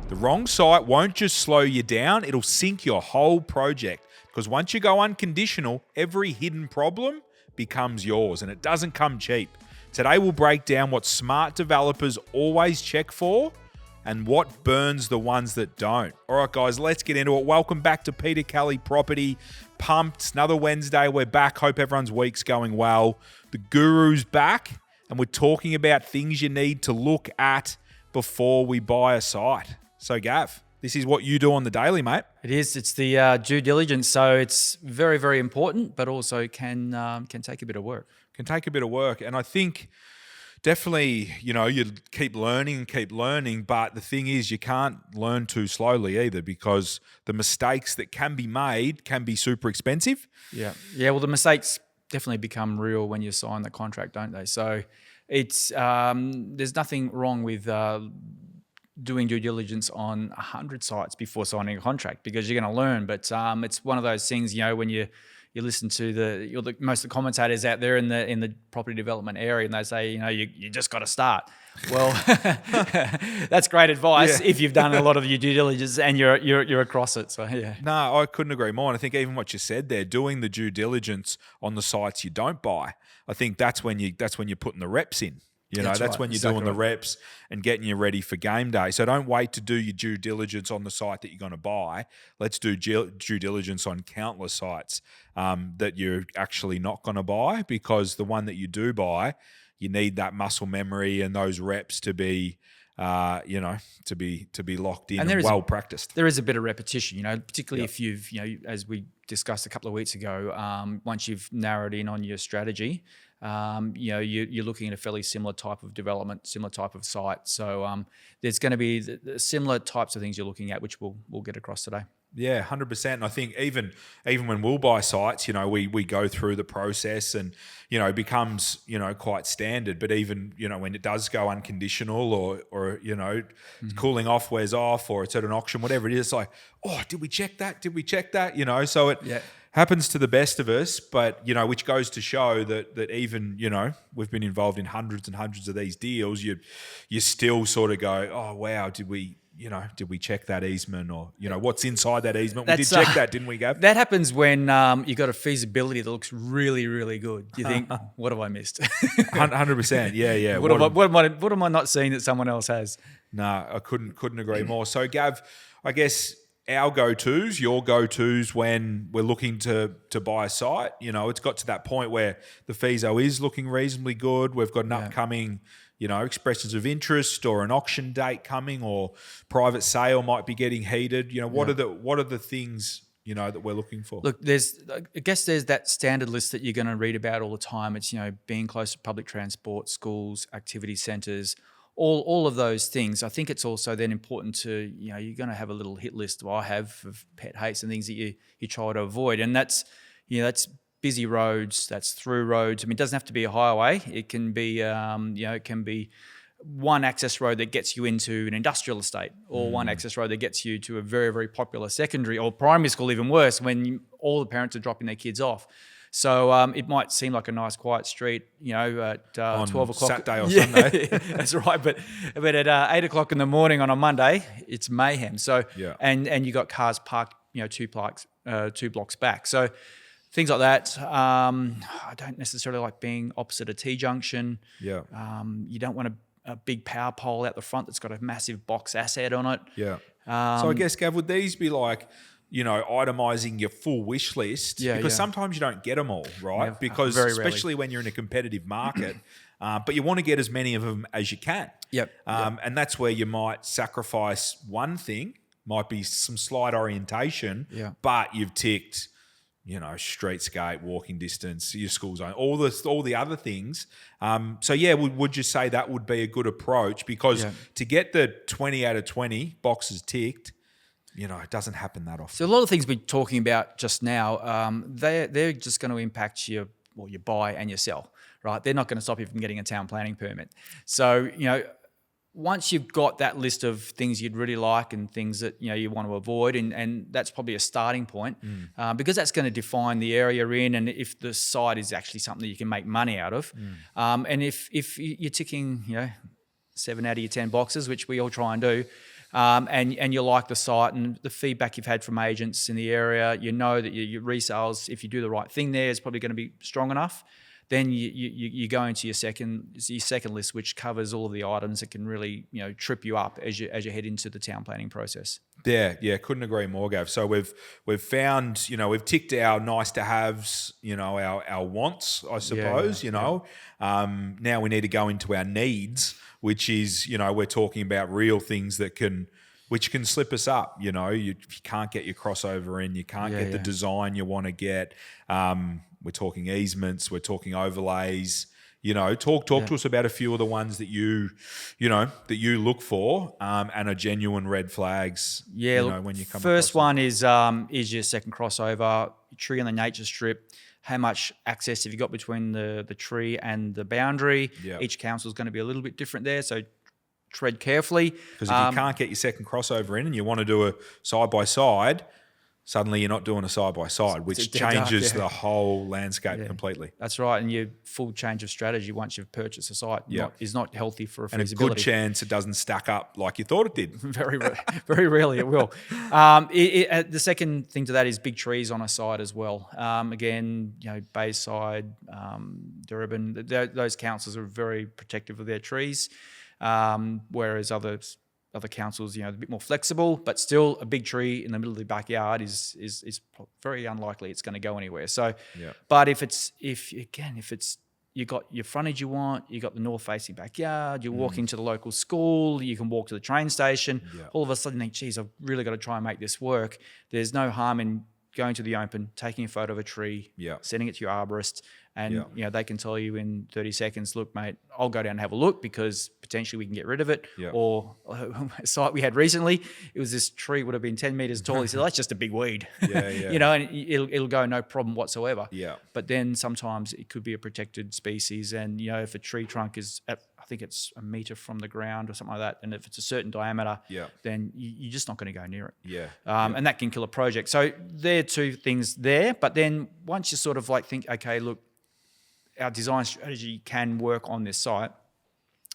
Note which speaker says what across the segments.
Speaker 1: The wrong site won't just slow you down, it'll sink your whole project. Because once you go unconditional, every hidden problem becomes yours, and it doesn't come cheap. Today we'll break down what smart developers always check for and what burns the ones that don't. All right, guys, let's get into it. Welcome back to Peter Kelly Property. Pumped. It's another Wednesday. We're back. Hope everyone's week's going well. The guru's back, and we're talking about things you need to look at before we buy a site. So, Gav, this is what you do on the daily, mate.
Speaker 2: It is. It's the due diligence. So it's very, very important, but also can take a bit of work.
Speaker 1: Can take a bit of work. And I think definitely, you keep learning, but the thing is you can't learn too slowly either, because the mistakes that can be made can be super expensive.
Speaker 2: Yeah. Well, the mistakes definitely become real when you sign the contract, don't they? So it's there's nothing wrong with doing due diligence on 100 sites before signing a contract, because you're going to learn. But it's one of those things, when you listen to most of the commentators out there in the property development area, and they say, you just got to start. Well, that's great advice if you've done a lot of your due diligence and you're across it. So yeah.
Speaker 1: No, I couldn't agree more. And I think even what you said there, doing the due diligence on the sites you don't buy, I think that's when you're putting the reps in. That's right. When you're doing the reps and getting you ready for game day. So don't wait to do your due diligence on the site that you're going to buy. Let's do due diligence on countless sites that you're actually not going to buy, because the one that you do buy, you need that muscle memory and those reps to be, to be locked in and well practiced.
Speaker 2: There is a bit of repetition, particularly if you've, as we discussed a couple of weeks ago, once you've narrowed in on your strategy, you're looking at a fairly similar type of development, similar type of site. So there's going to be the similar types of things you're looking at, which we'll get across today.
Speaker 1: Yeah, 100%. And I think even when we'll buy sites, we go through the process, and it becomes quite standard. But even when it does go unconditional, or cooling off wears off, or it's at an auction, whatever it is, it's like, oh, did we check that? So it happens to the best of us, but which goes to show that even we've been involved in hundreds and hundreds of these deals. You still sort of go, oh wow, did we check that easement, or what's inside that easement? We did check that, didn't we, Gav?
Speaker 2: That happens when you got a feasibility that looks really, really good. You think, what have I missed?
Speaker 1: 100%. Yeah.
Speaker 2: What am I not seeing that someone else has?
Speaker 1: No, I couldn't agree more. So, Gav, I guess our go-tos, your go-tos when we're looking to buy a site, it's got to that point where the FISO is looking reasonably good. We've got an upcoming, expressions of interest, or an auction date coming, or private sale might be getting heated. What are the things that we're looking for?
Speaker 2: Look, I guess there's that standard list that you're going to read about all the time. It's being close to public transport, schools, activity centres, all of those things. I think it's also then important to, you're going to have a little hit list. I have of pet hates and things that you try to avoid, and that's busy roads, that's through roads. I mean, it doesn't have to be a highway. It can be it can be one access road that gets you into an industrial estate, or one access road that gets you to a very, very popular secondary or primary school, even worse, when all the parents are dropping their kids off. So it might seem like a nice quiet street, at 12 o'clock.
Speaker 1: Saturday or Sunday.
Speaker 2: That's right. But at 8 o'clock in the morning on a Monday, it's mayhem. So and you got cars parked, two blocks back. So things like that. I don't necessarily like being opposite a T-junction. Yeah. You don't want a big power pole out the front that's got a massive box asset on it.
Speaker 1: Yeah. So I guess, Gav, would these be like, itemising your full wish list? Because sometimes you don't get them all, right?
Speaker 2: Yeah,
Speaker 1: because
Speaker 2: very
Speaker 1: especially
Speaker 2: rarely.
Speaker 1: when you're in a competitive market, but you want to get as many of them as you can.
Speaker 2: Yep.
Speaker 1: And that's where you might sacrifice one thing, might be some slight orientation, but you've ticked, streetscape, walking distance, your school zone, all the other things. Would you say that would be a good approach? Because to get the 20 out of 20 boxes ticked, it doesn't happen that often.
Speaker 2: So a lot of things we're talking about just now, they're just going to impact your buy and your sell, right? They're not going to stop you from getting a town planning permit. So, once you've got that list of things you'd really like and things that you want to avoid, and that's probably a starting point, because that's going to define the area you're in, and if the site is actually something that you can make money out of, and if you're ticking 7 out of your 10 boxes, which we all try and do, and you like the site and the feedback you've had from agents in the area, you know that your resales, if you do the right thing there, is probably going to be strong enough. Then you go into your second list, which covers all of the items that can really trip you up as you head into the town planning process.
Speaker 1: Yeah, couldn't agree more, Gav. So we've found, we've ticked our nice to haves, our wants, I suppose. Now we need to go into our needs, which is, we're talking about real things which can slip us up. You can't get your crossover in, you can't get the design you want to get. We're talking easements, we're talking overlays. Talk to us about a few of the ones that you look for and are genuine red flags.
Speaker 2: Yeah,
Speaker 1: when you come.
Speaker 2: First one is your second crossover, tree on the nature strip. How much access have you got between the tree and the boundary?
Speaker 1: Yeah.
Speaker 2: Each council is going to be a little bit different there, so tread carefully.
Speaker 1: Because if you can't get your second crossover in and you want to do a side by side, suddenly you're not doing a side-by-side, which changes the whole landscape completely.
Speaker 2: That's right, and your full change of strategy once you've purchased a site is not healthy for a feasibility.
Speaker 1: And a good chance it doesn't stack up like you thought it did.
Speaker 2: Very rarely it will. The second thing to that is big trees on a site as well. Again, Bayside, Durban, those councils are very protective of their trees, whereas other councils, a bit more flexible, but still a big tree in the middle of the backyard is very unlikely it's going to go anywhere. So, but if you got your frontage you want, you got the north facing backyard, you're walking to the local school, you can walk to the train station, all of a sudden you think, geez, I've really got to try and make this work. There's no harm in going to the open, taking a photo of a tree, sending it to your arborist, and they can tell you in 30 seconds, look, mate, I'll go down and have a look because potentially we can get rid of it. Or a site we had recently, it was this tree would have been 10 meters tall. He said, that's just a big weed. And it'll go no problem whatsoever. But then sometimes it could be a protected species, and if a tree trunk is at, I think it's a meter from the ground or something like that, and if it's a certain diameter, then you're just not going to go near it. And that can kill a project. So there are two things there. But then once you sort of think, okay, look, our design strategy can work on this site,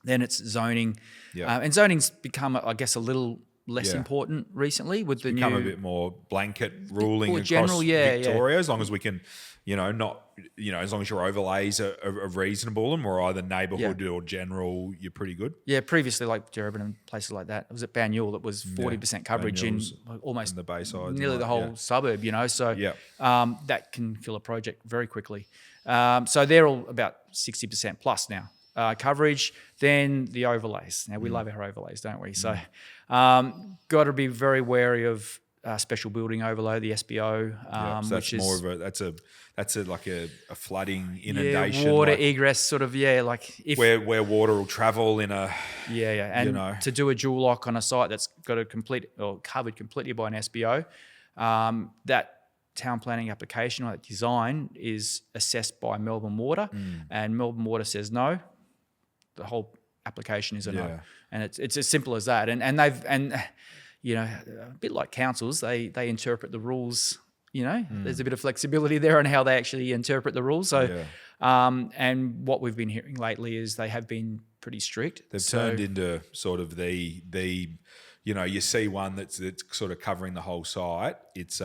Speaker 2: then it's zoning. And zoning's become, I guess, a little less important recently with the
Speaker 1: become
Speaker 2: new...
Speaker 1: a bit more blanket ruling across
Speaker 2: general,
Speaker 1: Victoria, as long as we can, as long as your overlays are reasonable and we're either neighbourhood or general, you're pretty good.
Speaker 2: Yeah, previously like Durban and places like that, it was at Banyule that was 40% coverage in almost
Speaker 1: in the Bayside,
Speaker 2: nearly the whole suburb, So that can kill a project very quickly. So they're all about 60% plus now. Coverage, then the overlays. Now we love our overlays, don't we? So got to be very wary of special building overlay, the SBO,
Speaker 1: so that's
Speaker 2: which
Speaker 1: more
Speaker 2: is
Speaker 1: of a like a flooding inundation,
Speaker 2: water egress sort of like if
Speaker 1: where water will travel in a
Speaker 2: and to do a dual lock on a site that's got a complete or covered completely by an SBO, that town planning application or that design is assessed by Melbourne Water, and Melbourne Water says no. The whole application is a no, and it's as simple as that. And they've a bit like councils, they interpret the rules. There's a bit of flexibility there on how they actually interpret the rules. So, and what we've been hearing lately is they have been pretty strict.
Speaker 1: They've turned into sort of the you see one that's sort of covering the whole site. It's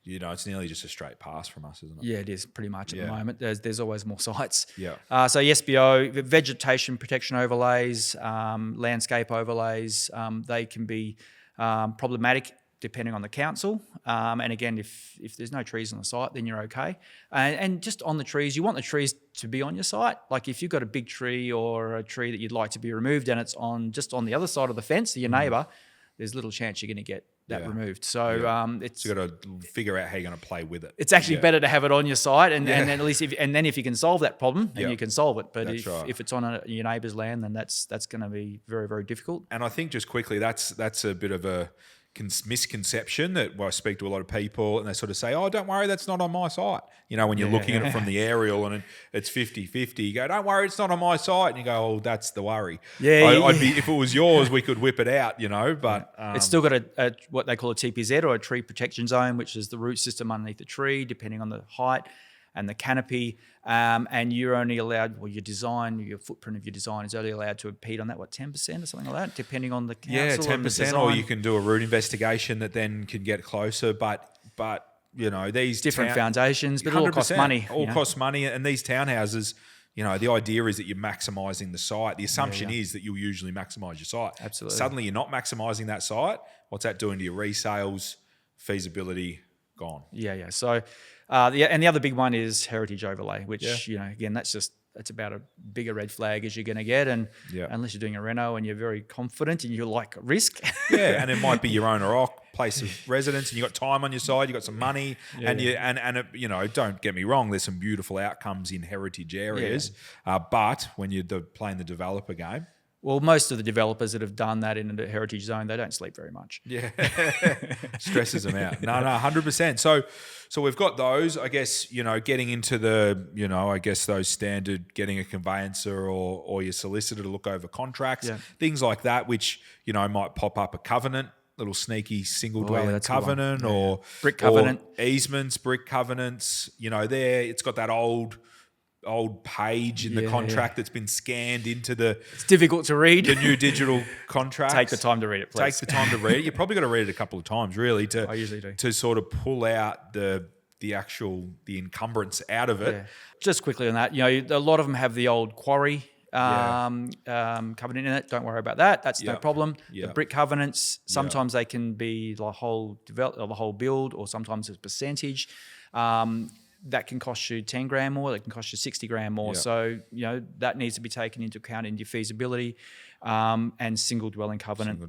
Speaker 1: it's nearly just a straight pass from us, isn't it?
Speaker 2: Yeah, it is pretty much at the moment. There's always more sites.
Speaker 1: So
Speaker 2: SBO, vegetation protection overlays, landscape overlays, they can be problematic depending on the council. And again, if there's no trees on the site, then you're okay. And just on the trees, you want the trees to be on your site. Like if you've got a big tree or a tree that you'd like to be removed and it's just on the other side of the fence to your neighbour, there's little chance you're going to get that removed. So
Speaker 1: so you got to figure out how you're going to play with it.
Speaker 2: It's actually better to have it on your site, and then at least if you can solve that problem, then you can solve it. But if it's on your neighbour's land, then that's going to be very, very difficult.
Speaker 1: And I think just quickly, that's a bit of a misconception that I speak to a lot of people and they sort of say, oh, don't worry, that's not on my site. When you're looking at it from the aerial and it's 50-50, you go, don't worry, it's not on my site. And you go, oh, that's the worry. I'd be, if it was yours, we could whip it out, but...
Speaker 2: it's still got a what they call a TPZ or a tree protection zone, which is the root system underneath the tree, depending on the height. and the canopy. And you're only allowed, well, your footprint of your design is only allowed to impede on that, 10% or something like that, depending on the council.
Speaker 1: Yeah,
Speaker 2: and the
Speaker 1: 10%,
Speaker 2: design.
Speaker 1: or you can do a root investigation that then can get closer. But these
Speaker 2: different foundations, but it all costs
Speaker 1: 100%,
Speaker 2: money.
Speaker 1: All costs money, and these townhouses, the idea is that you're maximising the site. The assumption is that you'll usually maximise your site.
Speaker 2: Absolutely.
Speaker 1: Suddenly, you're not maximising that site. What's that doing to your resales, feasibility? Gone.
Speaker 2: Yeah. So, and the other big one is heritage overlay, which again, that's about a bigger red flag as you're going to get, and unless you're doing a reno and you're very confident and you like risk.
Speaker 1: And it might be your own or place of residence, and you got time on your side, you got some money, don't get me wrong, there's some beautiful outcomes in heritage areas, but when you're playing the developer game.
Speaker 2: Well, most of the developers that have done that in a heritage zone, they don't sleep very much.
Speaker 1: Yeah, stresses them out. No, 100%. So we've got those. I guess getting into those standard, getting a conveyancer or your solicitor to look over contracts, things like that, which might pop up a covenant, little sneaky single dwelling covenant, or
Speaker 2: brick covenant,
Speaker 1: or easements, brick covenants. It's got that old page in the contract that's been scanned into
Speaker 2: it's difficult to read.
Speaker 1: The new digital contract.
Speaker 2: Take the time to read it, please.
Speaker 1: Take the time to read it. You probably got to read it a couple of times, really,
Speaker 2: I usually do.
Speaker 1: To sort of pull out the encumbrance out of it.
Speaker 2: Yeah. Just quickly on that, a lot of them have the old quarry covenant in it. Don't worry about that. That's no problem. The brick covenants, sometimes they can be the whole build, or sometimes it's a percentage. That can cost you 10 grand more, that can cost you 60 grand more. So, that needs to be taken into account in your feasibility. And single dwelling covenant,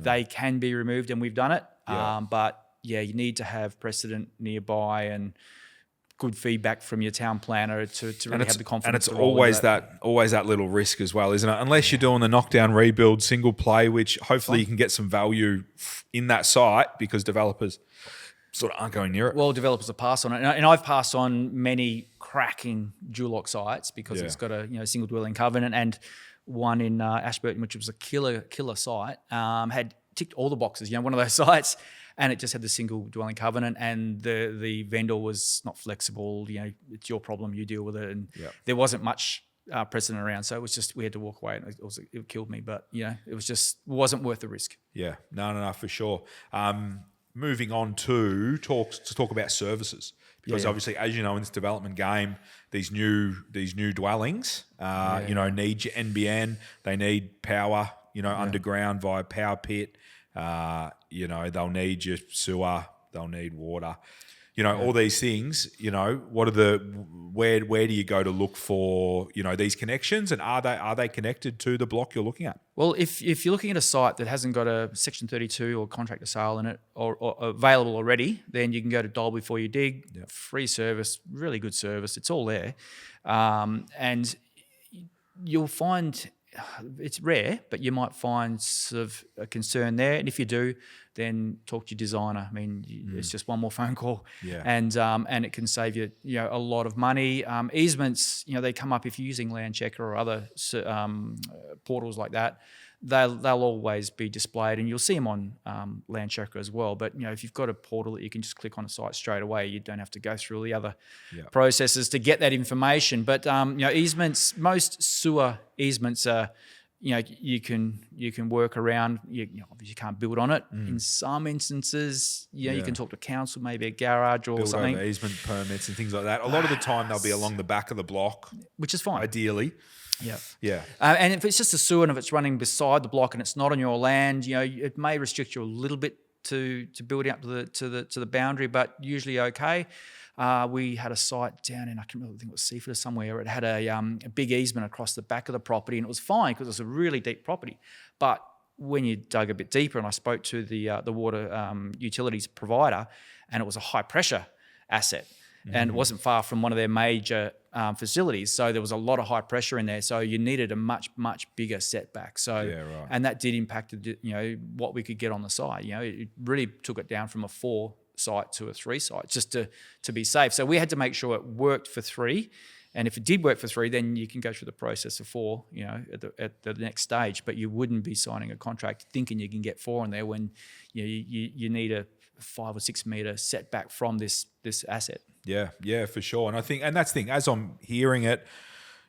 Speaker 2: they can be removed, and we've done it. But you need to have precedent nearby and good feedback from your town planner to really have the confidence.
Speaker 1: And it's always that little risk as well, isn't it? Unless you're doing the knockdown rebuild single play, which hopefully you can get some value in that site, because developers sort of aren't going near it.
Speaker 2: Well, developers have passed on it, and I've passed on many cracking dual lock sites because it's got a single dwelling covenant, and one in Ashburton, which was a killer site, had ticked all the boxes. One of those sites, and it just had the single dwelling covenant, and the vendor was not flexible. It's your problem, you deal with it, and there wasn't much precedent around, so it was just we had to walk away, and it killed me. But it wasn't worth the risk.
Speaker 1: Yeah, no, for sure. Moving on to talk about services, because obviously, as you know, in this development game, these new dwellings, need your NBN, they need power, underground via power pit, they'll need your sewer, they'll need water, all these things. What are where do you go to look for these connections, and are they connected to the block you're looking at?
Speaker 2: Well, if you're looking at a site that hasn't got a Section 32 or contract to sale in it or available already, then you can go to Dial Before You Dig. Free service, really good service. It's all there, and you'll find it's rare, but you might find sort of a concern there. And if you do, then talk to your designer. I mean, it's just one more phone call, and it can save you, a lot of money. Easements, they come up if you're using Land Checker or other portals like that. They'll always be displayed, and you'll see them on Land Checker as well. But if you've got a portal that you can just click on a site straight away, you don't have to go through all the other processes to get that information. But easements, most sewer easements are, you can work around. You obviously can't build on it. In some instances, you can talk to council, maybe a garage or something.
Speaker 1: Build over easement permits and things like that. A lot of the time, they'll be along the back of the block,
Speaker 2: which is fine,
Speaker 1: ideally.
Speaker 2: Yeah. And if it's just a sewer and if it's running beside the block and it's not on your land, it may restrict you a little bit to building up to the boundary, but usually okay. We had a site down in, I think it was Seaford or somewhere. It had a big easement across the back of the property, and it was fine because it was a really deep property. But when you dug a bit deeper, and I spoke to the water utilities provider, and it was a high pressure asset. And it wasn't far from one of their major facilities. So there was a lot of high pressure in there. So you needed a much, much bigger setback. So, and that did impact, what we could get on the site. It really took it down from a 4 site to a 3 site just to be safe. So we had to make sure it worked for 3. And if it did work for 3, then you can go through the process of 4, at the next stage. But you wouldn't be signing a contract thinking you can get 4 in there when you need a 5 or 6 metre setback from this asset.
Speaker 1: Yeah, for sure. And I think, and that's the thing, as I'm hearing it,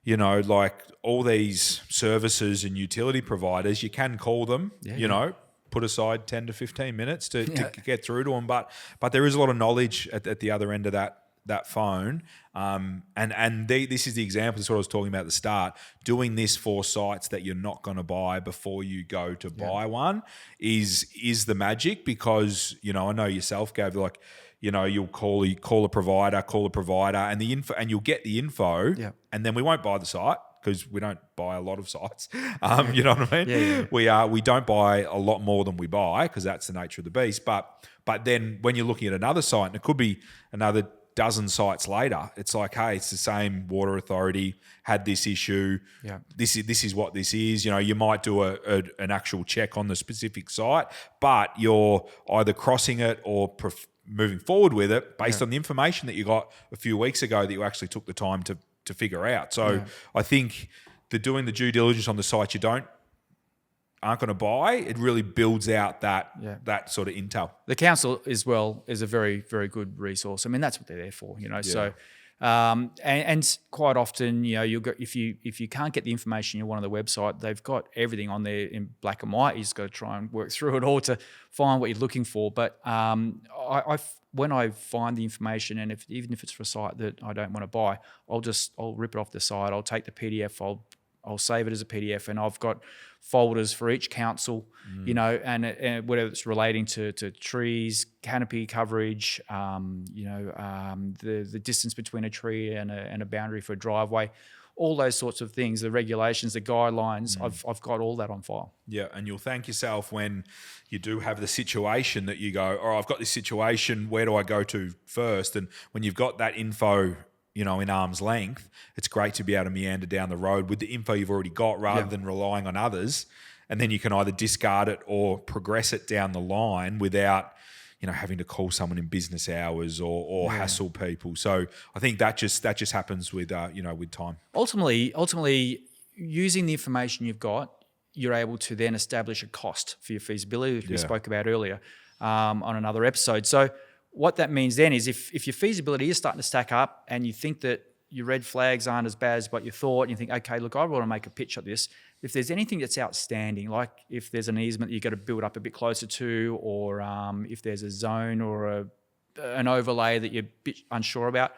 Speaker 1: you know, like all these services and utility providers, you can call them, you know, put aside 10 to 15 minutes to get through to them. But there is a lot of knowledge at the other end of that phone. This is the example, this is what I was talking about at the start. Doing this for sites that you're not going to buy before you go to buy one is the magic, because, you know, I know yourself, Gav, like, you know, you'll call a provider, and the info, and you'll get the info, and then we won't buy the site because we don't buy a lot of sites. You know what I mean? We don't buy a lot more than we buy because that's the nature of the beast. But then when you're looking at another site, and it could be another dozen sites later, it's like, hey, it's the same water authority, had this issue. Yeah. This is what this is. You know, you might do an actual check on the specific site, but you're either crossing it or moving forward with it based on the information that you got a few weeks ago that you actually took the time to figure out. So I think doing the due diligence on the sites you aren't going to buy, it really builds out that sort of intel. The
Speaker 2: council as well is a very, very good resource. I mean, that's what they're there for, you know. So and quite often, you know, you'll go, if you can't get the information you want on the website, they've got everything on there in black and white. You just got to try and work through it all to find what you're looking for. But when I find the information, and even if it's for a site that I don't want to buy, I'll rip it off the site. I'll take the PDF. I'll save it as a PDF, and I've got folders for each council, you know, and whether it's relating to trees, canopy coverage, you know, the distance between a tree and a boundary for a driveway, all those sorts of things, the regulations, the guidelines. I've got all that on file.
Speaker 1: Yeah, and you'll thank yourself when you do have the situation that you go, oh, I've got this situation, where do I go to first? And when you've got that info, you know, in arm's length, it's great to be able to meander down the road with the info you've already got rather than relying on others. And then you can either discard it or progress it down the line without, you know, having to call someone in business hours or hassle people. So I think that just happens with, you know, with time.
Speaker 2: Ultimately, using the information you've got, you're able to then establish a cost for your feasibility, which we spoke about earlier on another episode. So what that means then is if your feasibility is starting to stack up and you think that your red flags aren't as bad as what you thought, and you think, okay, look, I want to make a pitch at this. If there's anything that's outstanding, like if there's an easement that you've got to build up a bit closer to, or if there's a zone or an overlay that you're a bit unsure about,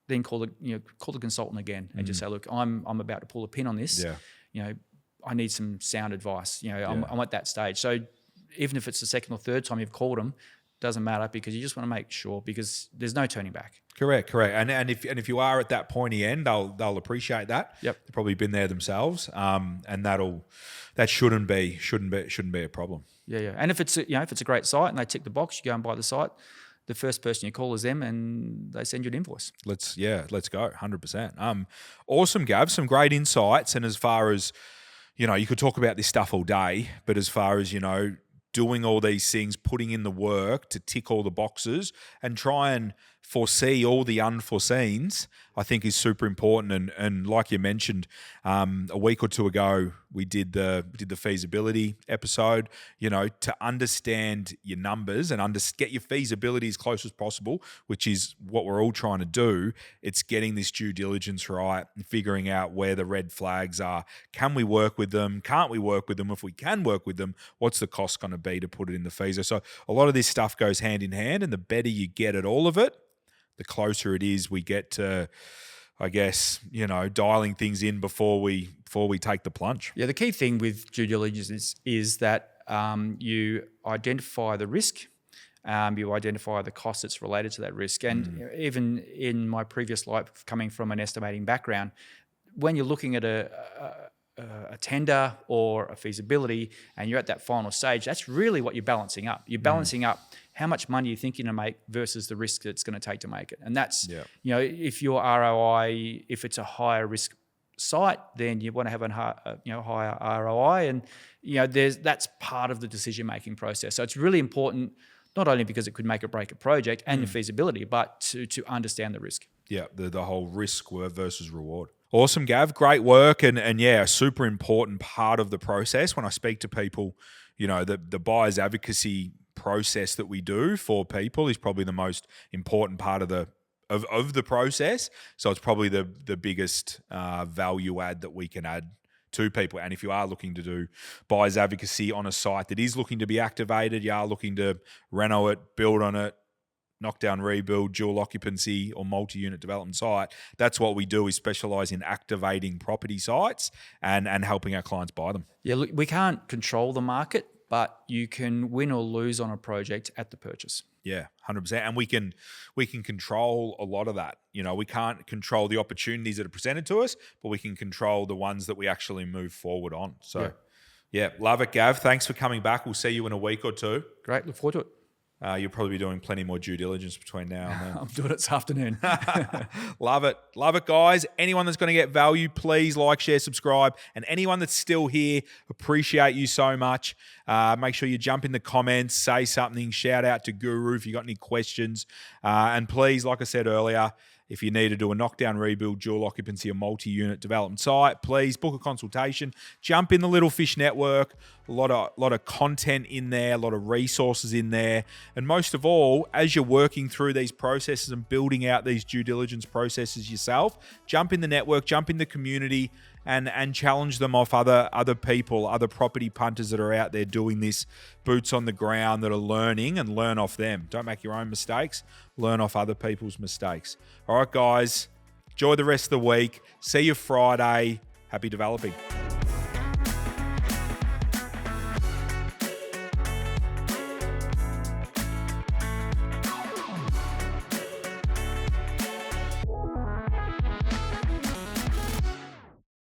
Speaker 2: then call the consultant again and just say, look, I'm about to pull a pin on this. Yeah. You know, I need some sound advice. You know, I'm at that stage. So even if it's the second or third time you've called them, doesn't matter, because you just want to make sure, because there's no turning back.
Speaker 1: Correct. And if you are at that pointy end, they'll appreciate that. Yep. They've probably been there themselves, and that shouldn't be a problem.
Speaker 2: Yeah. And if it's a great site and they tick the box, you go and buy the site. The first person you call is them, and they send you an invoice.
Speaker 1: Let's go 100%. Awesome, Gav. Some great insights. And as far as, you know, you could talk about this stuff all day, but as far as, you know, doing all these things, putting in the work to tick all the boxes and try and foresee all the unforeseens, I think is super important. And like you mentioned, a week or two ago, we did the feasibility episode, you know, to understand your numbers and get your feasibility as close as possible, which is what we're all trying to do. It's getting this due diligence right and figuring out where the red flags are. Can we work with them? Can't we work with them? If we can work with them, what's the cost going to be to put it in the feeser? So a lot of this stuff goes hand in hand, and the better you get at all of it, the closer it is we get to, I guess, you know, dialing things in before we take the plunge.
Speaker 2: Yeah, the key thing with due diligence is that you identify the risk, you identify the cost that's related to that risk. And even in my previous life, coming from an estimating background, when you're looking at a tender or a feasibility and you're at that final stage, that's really what you're balancing up. You're balancing up how much money you think you're going to make versus the risk that it's going to take to make it. And that's, you know, if your ROI, if it's a higher risk site, then you want to have a higher ROI. And, you know, that's part of the decision-making process. So it's really important, not only because it could make or break a project and the feasibility, but to understand the risk.
Speaker 1: Yeah, the whole risk versus reward. Awesome, Gav. Great work. And yeah, a super important part of the process. When I speak to people, you know, the buyer's advocacy process that we do for people is probably the most important part of of the process. So it's probably the biggest value add that we can add to people. And if you are looking to do buyers advocacy on a site that is looking to be activated, you are looking to reno it, build on it, knockdown, rebuild, dual occupancy or multi-unit development site, that's what we do. We specialize in activating property sites and helping our clients buy them.
Speaker 2: Yeah, look, we can't control the market, but you can win or lose on a project at the purchase.
Speaker 1: Yeah, 100%. And we can control a lot of that. You know, we can't control the opportunities that are presented to us, but we can control the ones that we actually move forward on. So, yeah, love it, Gav. Thanks for coming back. We'll see you in a week or two.
Speaker 2: Great. Look forward to it.
Speaker 1: You'll probably be doing plenty more due diligence between now and then.
Speaker 2: I'm doing it this afternoon.
Speaker 1: Love it. Love it, guys. Anyone that's going to get value, please like, share, subscribe. And anyone that's still here, appreciate you so much. Make sure you jump in the comments, say something, shout out to Guru if you got any questions. And please, like I said earlier, if you need to do a knockdown, rebuild, dual occupancy, or multi-unit development site, please book a consultation. Jump in the Little Fish Network. A lot of content in there, a lot of resources in there. And most of all, as you're working through these processes and building out these due diligence processes yourself, jump in the network, jump in the community, and challenge them off other people, other property punters that are out there doing this, boots on the ground that are learning, and learn off them. Don't make your own mistakes. Learn off other people's mistakes. All right, guys, enjoy the rest of the week. See you Friday. Happy developing.